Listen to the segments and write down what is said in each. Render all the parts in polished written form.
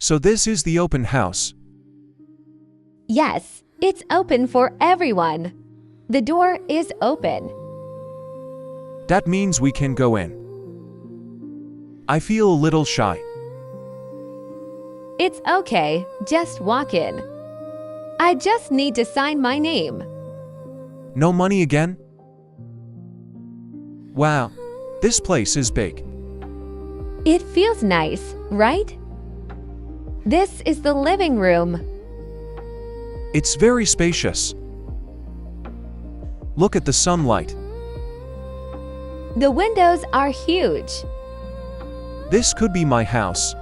So this is the open house. Yes, it's open for everyone. The door is open. That means we can go in. I feel a little shy. It's okay, just walk in. I just need to sign my name. No money again? Wow, this place is big. It feels nice, right? This is the living room. It's very spacious. Look at the sunlight. The windows are huge. This could be my house.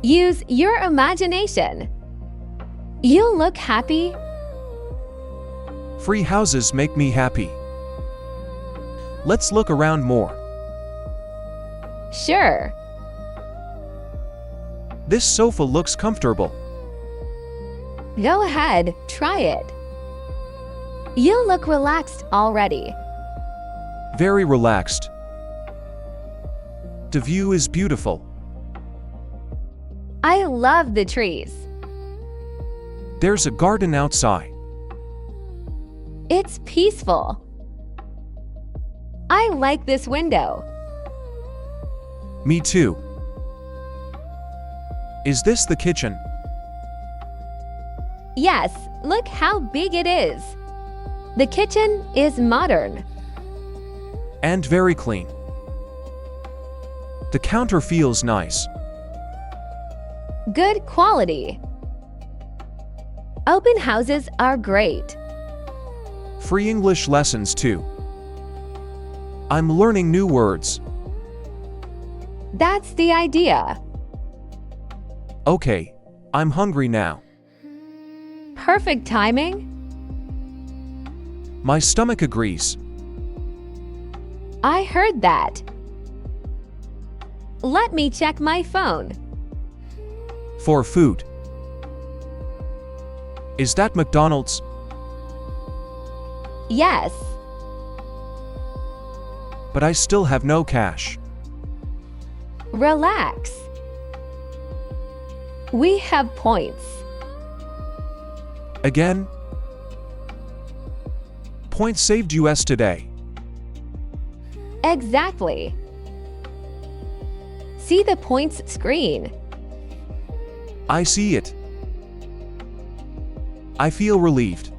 Use your imagination. You'll look happy. Free houses make me happy. Let's look around more. Sure. This sofa looks comfortable. Go ahead, try it. You look relaxed already. Very relaxed. The view is beautiful. I love the trees. There's a garden outside. It's peaceful. I like this window. Me too. Is this the kitchen? Yes, look how big it is. The kitchen is modern. And very clean. The counter feels nice. Good quality. Open houses are great. Free English lessons too. I'm learning new words. That's the idea. Okay, I'm hungry now. Perfect timing. My stomach agrees. I heard that. Let me check my phone. For food. Is that McDonald's? Yes. But I still have no cash. Relax. We have points. Again? Points saved US today. Exactly. See the points screen. I see it. I feel relieved.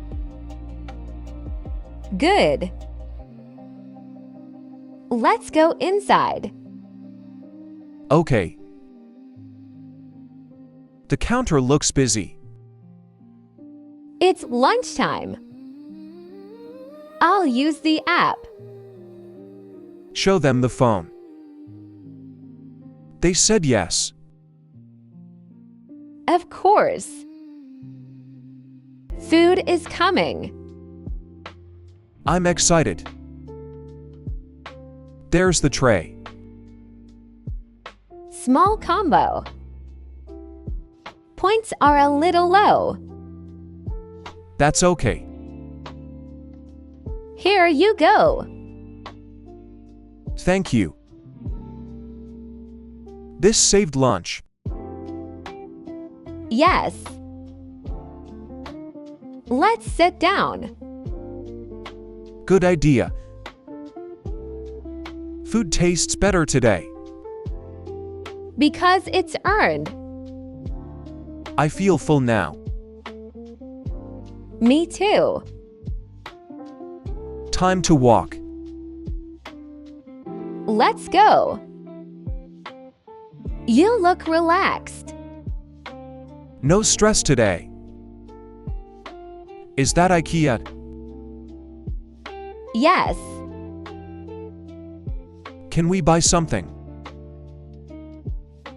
Good. Let's go inside. Okay. The counter looks busy. It's lunchtime. I'll use the app. Show them the phone. They said yes. Of course. Food is coming. I'm excited. There's the tray. Small combo. Points are a little low. That's okay. Here you go. Thank you. This saved lunch. Yes. Let's sit down. Good idea. Food tastes better today. Because it's earned. I feel full now. Me too. Time to walk. Let's go. You look relaxed. No stress today. Is that IKEA? Yes. Can we buy something?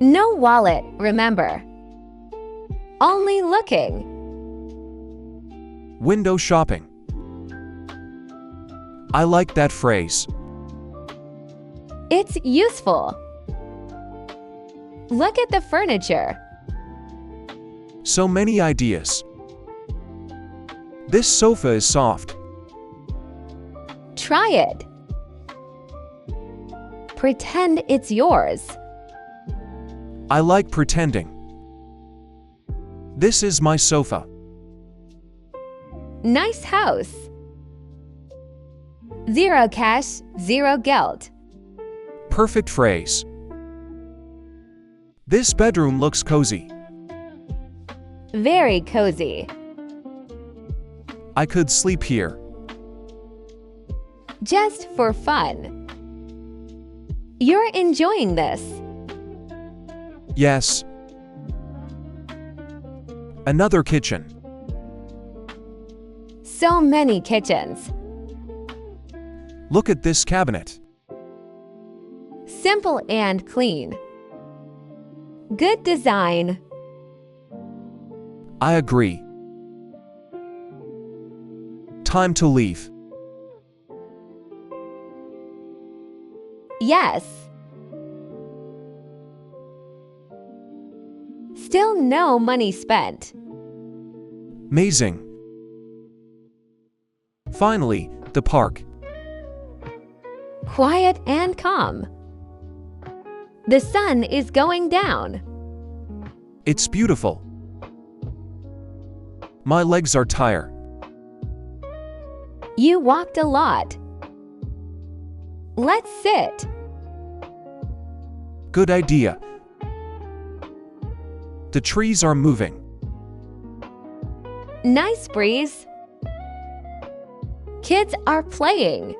No wallet, remember. Only looking. Window shopping. I like that phrase. It's useful. Look at the furniture. So many ideas. This sofa is soft. Try it. Pretend it's yours. I like pretending. This is my sofa. Nice house. Zero cash, zero guilt. Perfect phrase. This bedroom looks cozy. Very cozy. I could sleep here. Just for fun. You're enjoying this. Yes. Another kitchen. So many kitchens. Look at this cabinet. Simple and clean. Good design. I agree. Time to leave. Yes. Still no money spent. Amazing. Finally, the park. Quiet and calm. The sun is going down. It's beautiful. My legs are tired. You walked a lot. Let's sit. Good idea. The trees are moving. Nice breeze. Kids are playing.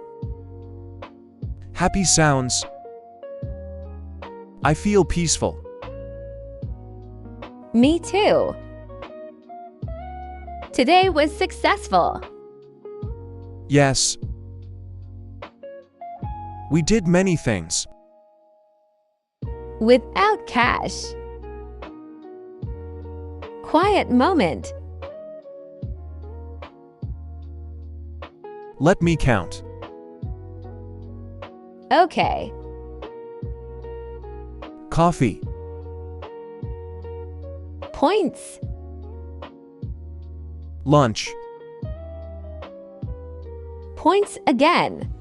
Happy sounds. I feel peaceful. Me too. Today was successful. Yes. We did many things. Without cash. Quiet moment. Let me count. Okay. Coffee. Points. Lunch. Points again.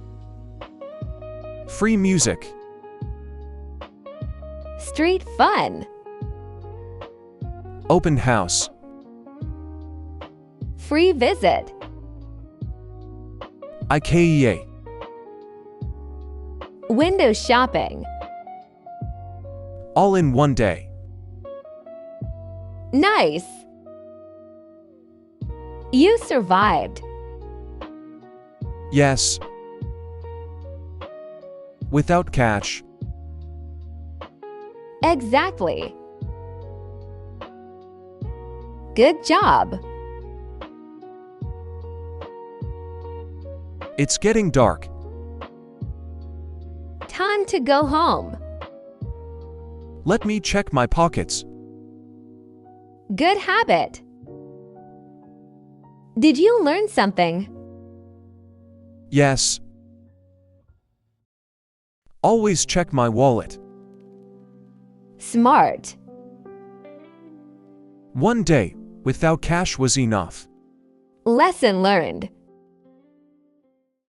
Free music. Street fun. Open house. Free visit. IKEA. Window shopping. All in one day. Nice. You survived. Yes. Without cash. Exactly. Good job. It's getting dark. Time to go home. Let me check my pockets. Good habit. Did you learn something? Yes. Always check my wallet. Smart. One day, without cash was enough. Lesson learned.